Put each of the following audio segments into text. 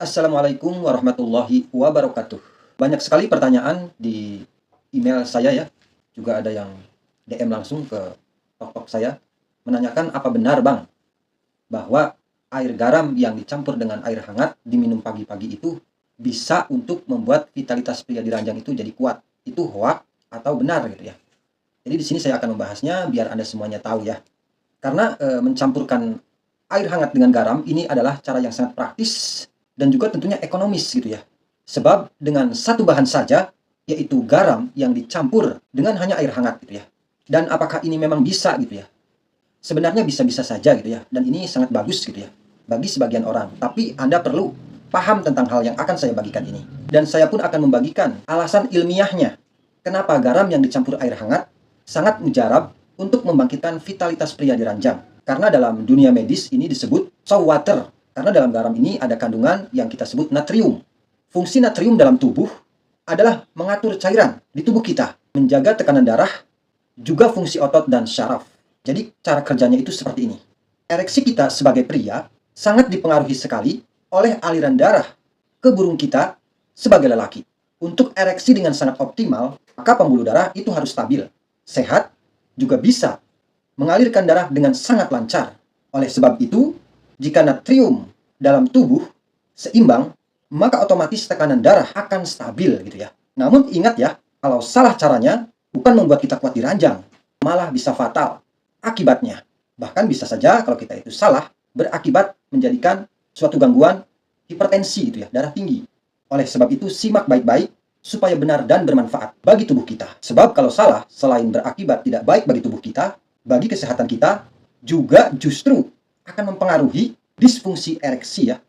Assalamualaikum warahmatullahi wabarakatuh. Banyak sekali pertanyaan di email saya ya. Juga ada yang DM langsung ke tok saya menanyakan apa benar Bang bahwa air garam yang dicampur dengan air hangat diminum pagi-pagi itu bisa untuk membuat vitalitas pria di ranjang itu jadi kuat. Itu hoak atau benar gitu ya. Jadi di sini saya akan membahasnya biar Anda semuanya tahu ya. Karena mencampurkan air hangat dengan garam ini adalah cara yang sangat praktis dan juga tentunya ekonomis gitu ya. Sebab dengan satu bahan saja, yaitu garam yang dicampur dengan hanya air hangat gitu ya. Dan apakah ini memang bisa gitu ya? Sebenarnya bisa-bisa saja gitu ya. Dan ini sangat bagus gitu ya bagi sebagian orang. Tapi Anda perlu paham tentang hal yang akan saya bagikan ini. Dan saya pun akan membagikan alasan ilmiahnya. Kenapa garam yang dicampur air hangat sangat mujarab untuk membangkitkan vitalitas pria di ranjang. Karena dalam dunia medis ini disebut soul water. Karena dalam garam ini ada kandungan yang kita sebut natrium. Fungsi natrium dalam tubuh adalah mengatur cairan di tubuh kita, menjaga tekanan darah, juga fungsi otot dan syaraf. Jadi cara kerjanya itu seperti ini. Ereksi kita sebagai pria sangat dipengaruhi sekali oleh aliran darah ke burung kita sebagai lelaki. Untuk ereksi dengan sangat optimal, maka pembuluh darah itu harus stabil, sehat, juga bisa mengalirkan darah dengan sangat lancar. Oleh sebab itu, jika natrium dalam tubuh seimbang, maka otomatis tekanan darah akan stabil gitu ya. Namun ingat ya, kalau salah caranya bukan membuat kita kuat di ranjang, malah bisa fatal. Akibatnya, bahkan bisa saja kalau kita itu salah, berakibat menjadikan suatu gangguan hipertensi gitu ya, darah tinggi. Oleh sebab itu, simak baik-baik supaya benar dan bermanfaat bagi tubuh kita. Sebab kalau salah, selain berakibat tidak baik bagi tubuh kita, bagi kesehatan kita, juga justru akan mempengaruhi disfungsi ereksi ya.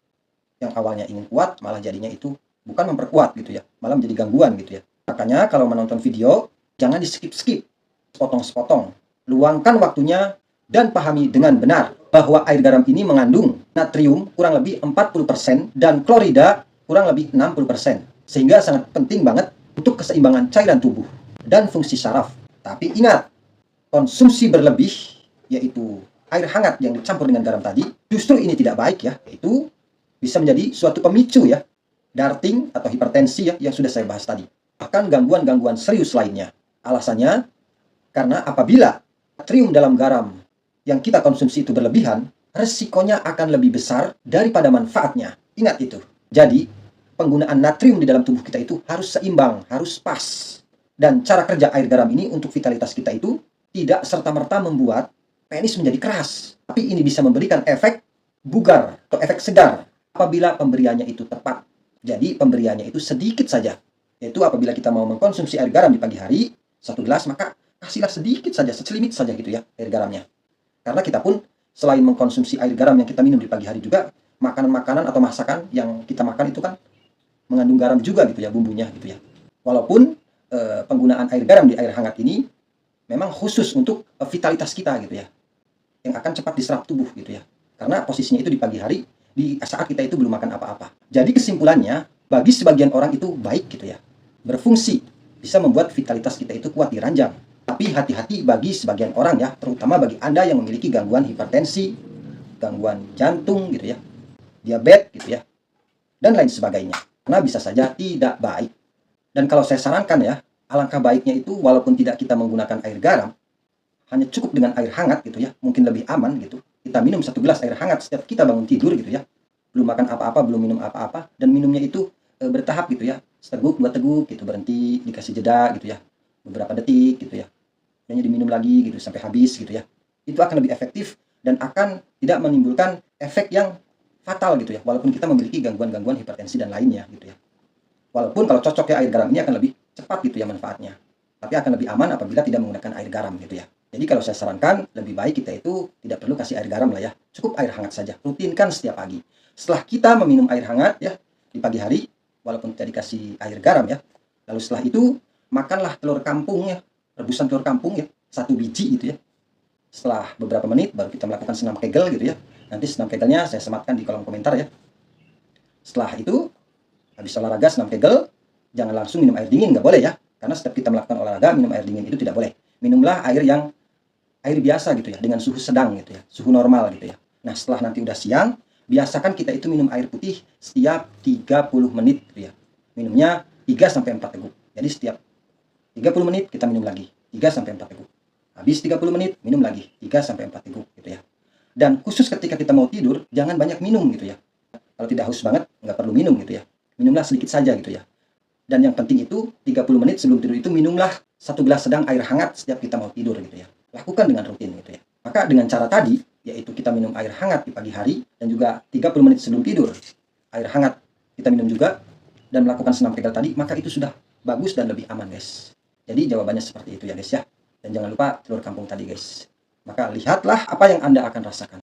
Yang awalnya ingin kuat, malah jadinya itu bukan memperkuat gitu ya, malah menjadi gangguan gitu ya. Makanya kalau menonton video, jangan di-skip-skip, sepotong-sepotong. Luangkan waktunya dan pahami dengan benar bahwa air garam ini mengandung natrium kurang lebih 40% dan klorida kurang lebih 60%. Sehingga sangat penting banget untuk keseimbangan cairan tubuh dan fungsi saraf. Tapi ingat, konsumsi berlebih, yaitu air hangat yang dicampur dengan garam tadi, justru ini tidak baik ya. Itu bisa menjadi suatu pemicu ya, darting atau hipertensi ya, yang sudah saya bahas tadi. Bahkan gangguan-gangguan serius lainnya. Alasannya, karena apabila natrium dalam garam yang kita konsumsi itu berlebihan, resikonya akan lebih besar daripada manfaatnya. Ingat itu. Jadi, penggunaan natrium di dalam tubuh kita itu harus seimbang, harus pas. Dan cara kerja air garam ini untuk vitalitas kita itu tidak serta-merta membuat penis menjadi keras. Tapi ini bisa memberikan efek bugar atau efek segar apabila pemberiannya itu tepat. Jadi pemberiannya itu sedikit saja. Yaitu apabila kita mau mengkonsumsi air garam di pagi hari, 1 gelas, maka kasihlah sedikit saja, secelimit saja gitu ya, air garamnya. Karena kita pun selain mengkonsumsi air garam yang kita minum di pagi hari juga, makanan-makanan atau masakan yang kita makan itu kan mengandung garam juga gitu ya, bumbunya gitu ya. Walaupun penggunaan air garam di air hangat ini memang khusus untuk vitalitas kita gitu ya, yang akan cepat diserap tubuh gitu ya. Karena posisinya itu di pagi hari, di saat kita itu belum makan apa-apa. Jadi kesimpulannya, bagi sebagian orang itu baik gitu ya, berfungsi, bisa membuat vitalitas kita itu kuat di ranjang. Tapi hati-hati bagi sebagian orang ya, terutama bagi Anda yang memiliki gangguan hipertensi, gangguan jantung gitu ya, diabetes gitu ya, dan lain sebagainya. Karena bisa saja tidak baik. Dan kalau saya sarankan ya, alangkah baiknya itu walaupun tidak kita menggunakan air garam, hanya cukup dengan air hangat gitu ya, mungkin lebih aman gitu. Kita minum 1 gelas air hangat setiap kita bangun tidur gitu ya. Belum makan apa-apa, belum minum apa-apa, dan minumnya itu bertahap gitu ya. Seteguk, 2 teguk gitu, berhenti, dikasih jeda gitu ya. Beberapa detik gitu ya. Hanya diminum lagi gitu sampai habis gitu ya. Itu akan lebih efektif dan akan tidak menimbulkan efek yang fatal gitu ya. Walaupun kita memiliki gangguan-gangguan hipertensi dan lainnya gitu ya. Walaupun kalau cocok ya air garam ini akan lebih cepat gitu ya manfaatnya. Tapi akan lebih aman apabila tidak menggunakan air garam gitu ya. Jadi kalau saya sarankan, lebih baik kita itu tidak perlu kasih air garam lah ya. Cukup air hangat saja. Rutinkan setiap pagi. Setelah kita meminum air hangat ya, di pagi hari, walaupun tidak dikasih air garam ya. Lalu setelah itu, makanlah telur kampung ya. Rebusan telur kampung ya. 1 biji gitu ya. Setelah beberapa menit, baru kita melakukan senam kegel gitu ya. Nanti senam kegelnya saya sematkan di kolom komentar ya. Setelah itu, habis olahraga senam kegel, jangan langsung minum air dingin, nggak boleh ya. Karena setiap kita melakukan olahraga, minum air dingin itu tidak boleh. Minumlah air biasa gitu ya, dengan suhu sedang gitu ya, suhu normal gitu ya. Nah setelah nanti udah siang, biasakan kita itu minum air putih setiap 30 menit gitu ya. Minumnya 3-4 teguk. Jadi setiap 30 menit kita minum lagi 3-4 teguk. Habis 30 menit minum lagi 3-4 teguk gitu ya. Dan khusus ketika kita mau tidur, jangan banyak minum gitu ya. Kalau tidak haus banget, nggak perlu minum gitu ya. Minumlah sedikit saja gitu ya. Dan yang penting itu 30 menit sebelum tidur itu minumlah 1 gelas sedang air hangat setiap kita mau tidur gitu ya. Lakukan dengan rutin gitu ya. Maka dengan cara tadi, yaitu kita minum air hangat di pagi hari dan juga 30 menit sebelum tidur, air hangat kita minum juga dan melakukan senam kegel tadi, maka itu sudah bagus dan lebih aman guys. Jadi jawabannya seperti itu ya guys ya. Dan jangan lupa telur kampung tadi guys. Maka lihatlah apa yang Anda akan rasakan.